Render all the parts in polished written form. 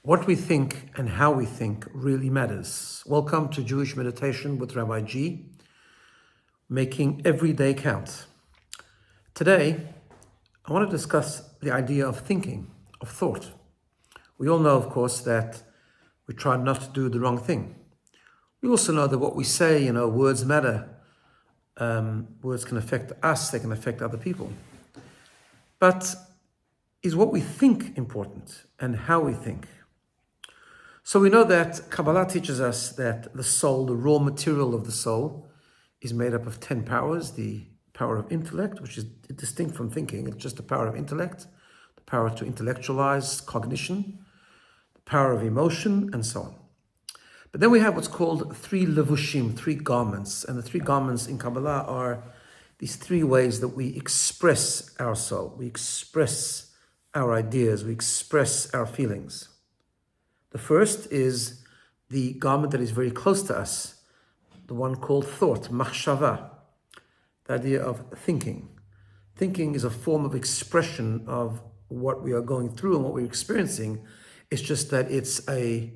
What we think and how we think really matters. Welcome to Jewish Meditation with Rabbi G, making every day count. Today, I want to discuss the idea of thinking, of thought. We all know, of course, that we try not to do the wrong thing. We also know that what we say, words matter. Words can affect us, they can affect other people. But is what we think important and how we think? So we know that Kabbalah teaches us that the soul, the raw material of the soul, is made up of 10 powers. The power of intellect, which is distinct from thinking, it's just the power of intellect, the power to intellectualize cognition, the power of emotion, and so on. But then we have what's called 3 levushim, 3 garments. And the 3 garments in Kabbalah are these 3 ways that we express our soul. We express our ideas, we express our feelings. The first is the garment that is very close to us, the one called thought, machshava, the idea of thinking. Thinking is a form of expression of what we are going through and what we're experiencing. It's just that it's a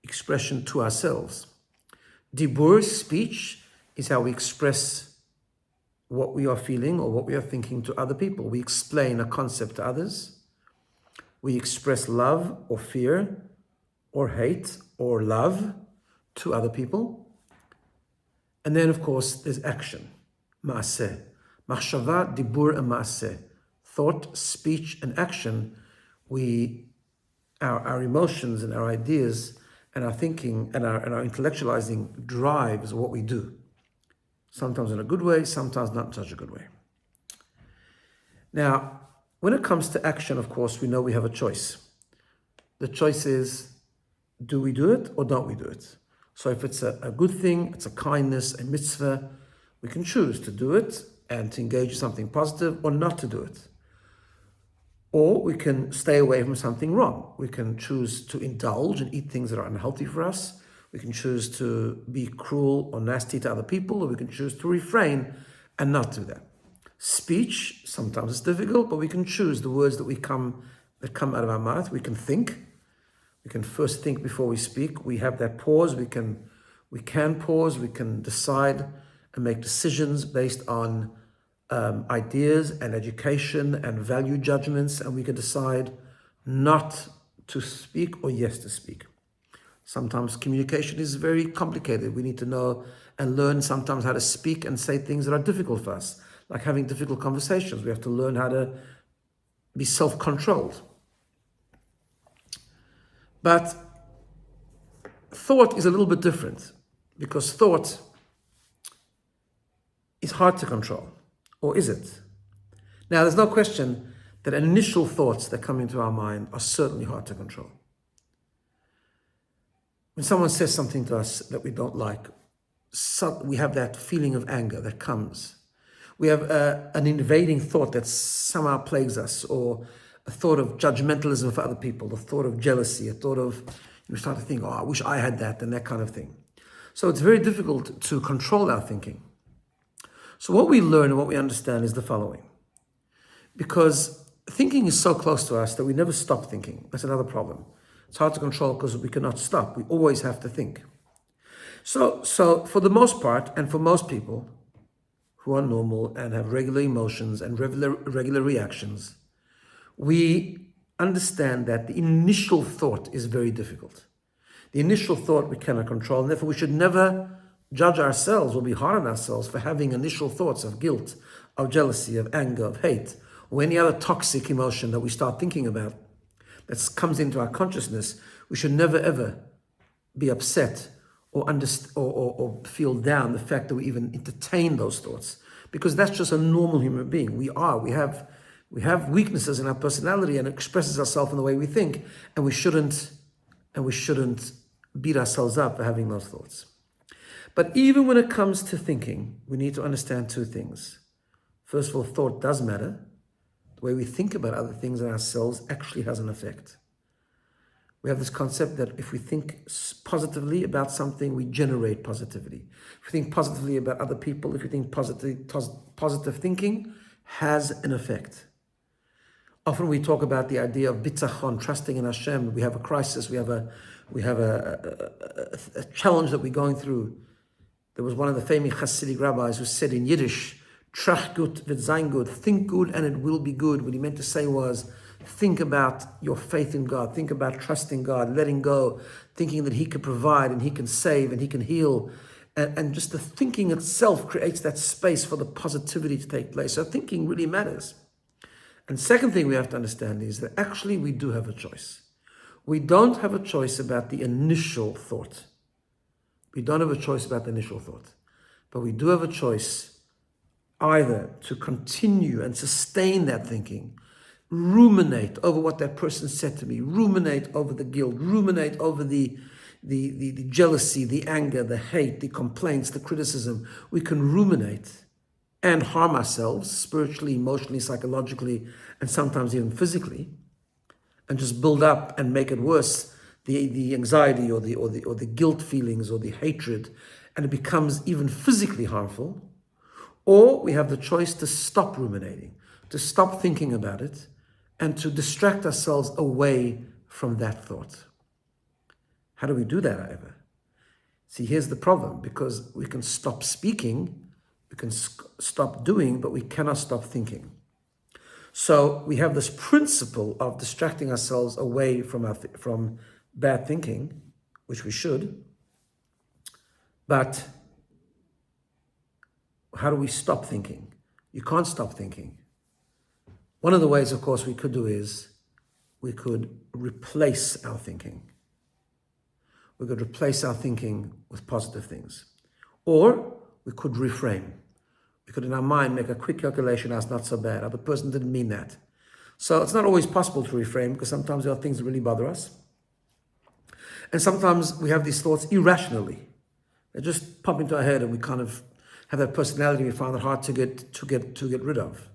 expression to ourselves. Dibur, speech, is how we express what we are feeling or what we are thinking to other people. We explain a concept to others. We express love or fear or hate or love to other people. And then, of course, there's action, ma'aseh. Machshava, dibur, and ma'aseh. Thought, speech, and action. Our emotions and our ideas and our thinking and our intellectualizing drives what we do. Sometimes in a good way, sometimes not in such a good way. Now, when it comes to action, of course, we know we have a choice. The choice is, do we do it or don't we do it? So if it's a good thing, it's a kindness, a mitzvah, we can choose to do it and to engage in something positive or not to do it. Or we can stay away from something wrong. We can choose to indulge and eat things that are unhealthy for us. We can choose to be cruel or nasty to other people, or we can choose to refrain and not do that. Speech, sometimes it's difficult, but we can choose the words that come out of our mouth. We can think. We can first think before we speak. We have that pause. We can pause. We can decide and make decisions based on ideas and education and value judgments, and we can decide not to speak or yes to speak. Sometimes communication is very complicated. We need to know and learn sometimes how to speak and say things that are difficult for us, like having difficult conversations. We have to learn how to be self-controlled. But thought is a little bit different, because thought is hard to control. Or is it? Now, there's no question that initial thoughts that come into our mind are certainly hard to control. When someone says something to us that we don't like, we have that feeling of anger that comes. We have an invading thought that somehow plagues us, or a thought of judgmentalism for other people, a thought of jealousy, a thought of, we start to think, I wish I had that, and that kind of thing. So it's very difficult to control our thinking. So what we learn and what we understand is the following. Because thinking is so close to us that we never stop thinking. That's another problem. It's hard to control because we cannot stop. We always have to think. So for the most part, and for most people who are normal and have regular emotions and regular reactions, we understand that the initial thought is very difficult. The initial thought we cannot control, and therefore we should never judge ourselves or be hard on ourselves for having initial thoughts of guilt, of jealousy, of anger, of hate, or any other toxic emotion that we start thinking about that comes into our consciousness. We should never ever be upset or feel down the fact that we even entertain those thoughts, because that's just a normal human being. We have weaknesses in our personality, and it expresses ourselves in the way we think, and we shouldn't beat ourselves up for having those thoughts. But even when it comes to thinking, we need to understand 2 things. First of all, thought does matter. The way we think about other things and ourselves actually has an effect. We have this concept that if we think positively about something, we generate positivity. If we think positively about other people, if we think positive thinking has an effect. Often we talk about the idea of bitachon, trusting in Hashem. We have a crisis. We have a challenge that we're going through. There was one of the famous Hasidic rabbis who said in Yiddish, "Trach gut wird sein gut," think good and it will be good. What he meant to say was, think about your faith in God. Think about trusting God, letting go, thinking that He can provide and He can save and He can heal. And just the thinking itself creates that space for the positivity to take place. So thinking really matters. And second thing we have to understand is that actually we do have a choice. We don't have a choice about the initial thought. We don't have a choice about the initial thought. But we do have a choice either to continue and sustain that thinking, ruminate over what that person said to me, ruminate over the guilt, ruminate over the jealousy, the anger, the hate, the complaints, the criticism. We can ruminate and harm ourselves spiritually, emotionally, psychologically, and sometimes even physically, and just build up and make it worse, the anxiety or the guilt feelings or the hatred, and it becomes even physically harmful. Or we have the choice to stop ruminating, to stop thinking about it, and to distract ourselves away from that thought. How do we do that, however? See, here's the problem, because we can stop speaking, we can stop doing, but we cannot stop thinking. So we have this principle of distracting ourselves away from bad thinking, which we should. But how do we stop thinking? You can't stop thinking. One of the ways, of course, we could do is we could replace our thinking. We could replace our thinking with positive things. Or we could reframe. We could, in our mind, make a quick calculation, that's not so bad. The person didn't mean that. So it's not always possible to reframe, because sometimes there are things that really bother us. And sometimes we have these thoughts irrationally. They just pop into our head and we kind of have that personality we find it hard to get rid of.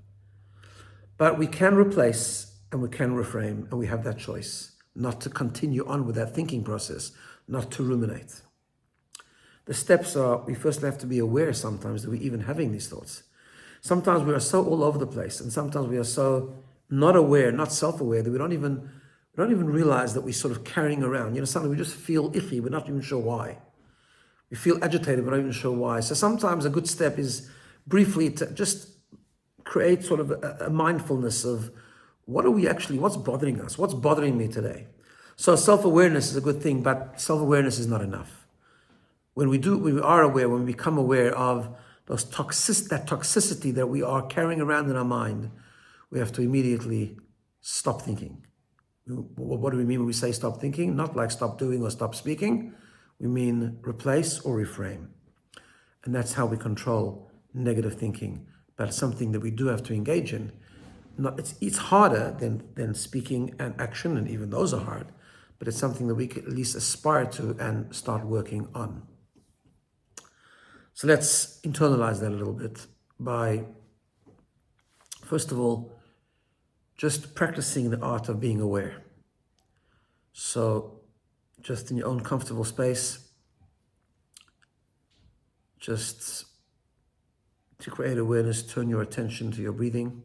But we can replace and we can reframe, and we have that choice not to continue on with that thinking process, not to ruminate. The steps are, we first have to be aware sometimes that we're even having these thoughts. Sometimes we are so all over the place, and sometimes we are so not aware, not self-aware, that we don't even realize that we're sort of carrying around. Sometimes we just feel icky, we're not even sure why. We feel agitated, we're not even sure why. So sometimes a good step is briefly to just create sort of a mindfulness of what's bothering us? What's bothering me today? So self-awareness is a good thing, but self-awareness is not enough. When we are aware, when we become aware of that toxicity that we are carrying around in our mind, we have to immediately stop thinking. What do we mean when we say stop thinking? Not like stop doing or stop speaking. We mean replace or reframe. And that's how we control negative thinking. But it's something that we do have to engage in. It's harder than speaking and action, and even those are hard. But it's something that we can at least aspire to and start working on. So let's internalize that a little bit by, first of all, just practicing the art of being aware. So just in your own comfortable space, just to create awareness, turn your attention to your breathing.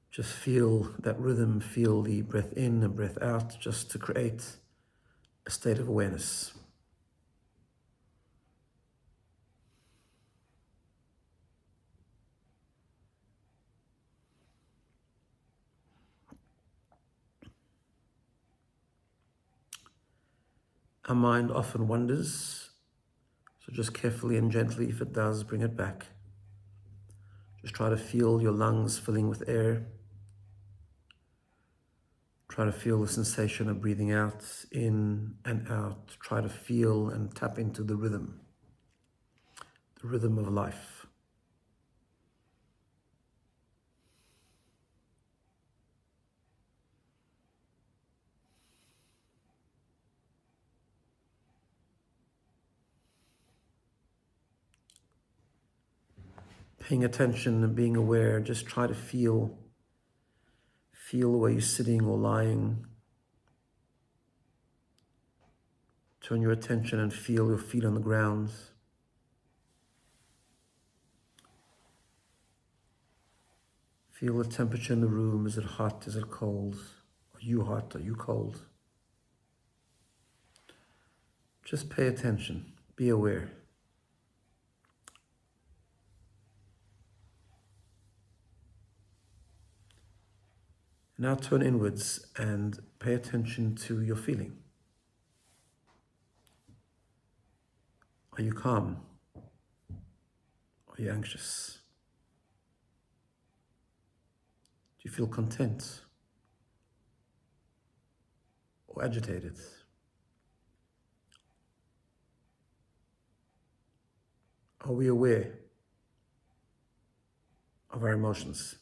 Just feel that rhythm, feel the breath in and breath out, just to create a state of awareness. Our mind often wanders, so just carefully and gently, if it does, bring it back. Just try to feel your lungs filling with air. Try to feel the sensation of breathing out, in and out. Try to feel and tap into the rhythm of life. Paying attention and being aware, just try to feel where you're sitting or lying. Turn your attention and feel your feet on the ground. Feel the temperature in the room. Is it hot? Is it cold? Are you hot? Are you cold? Just pay attention. Be aware. Now turn inwards and pay attention to your feeling. Are you calm? Are you anxious? Do you feel content or agitated? Are we aware of our emotions?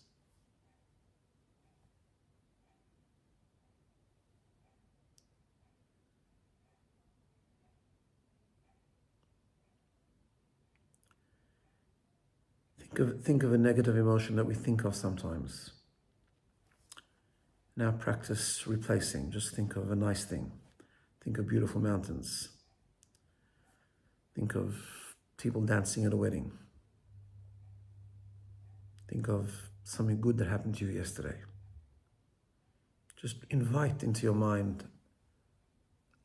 Think of a negative emotion that we think of sometimes. Now practice replacing. Just think of a nice thing. Think of beautiful mountains. Think of people dancing at a wedding. Think of something good that happened to you yesterday. Just invite into your mind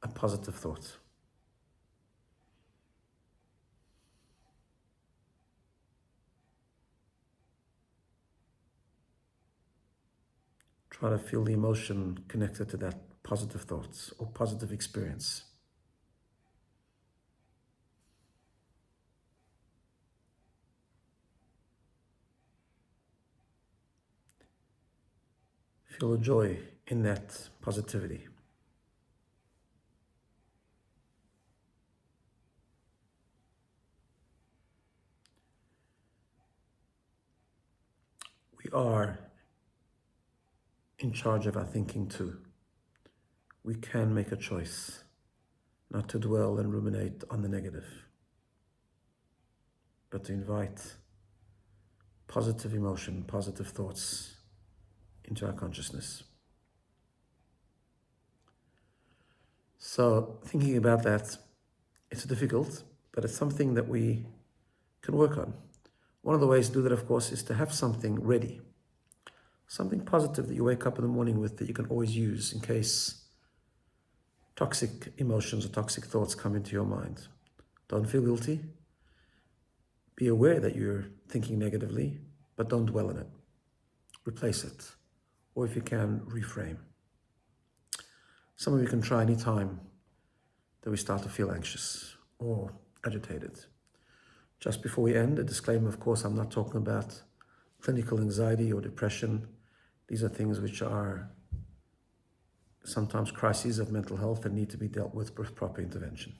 a positive thought. Try to feel the emotion connected to that positive thoughts or positive experience. Feel a joy in that positivity. We are in charge of our thinking too. We can make a choice not to dwell and ruminate on the negative, but to invite positive emotion, positive thoughts into our consciousness. So thinking about that, it's difficult, but it's something that we can work on. One of the ways to do that, of course, is to have something ready. Something positive that you wake up in the morning with that you can always use in case toxic emotions or toxic thoughts come into your mind. Don't feel guilty. Be aware that you're thinking negatively, but don't dwell in it. Replace it. Or if you can, reframe. Something we can try any time that we start to feel anxious or agitated. Just before we end, a disclaimer, of course, I'm not talking about clinical anxiety or depression. These are things which are sometimes crises of mental health that need to be dealt with proper intervention.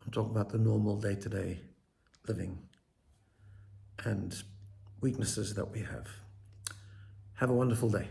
I'm talking about the normal day-to-day living and weaknesses that we have. Have a wonderful day.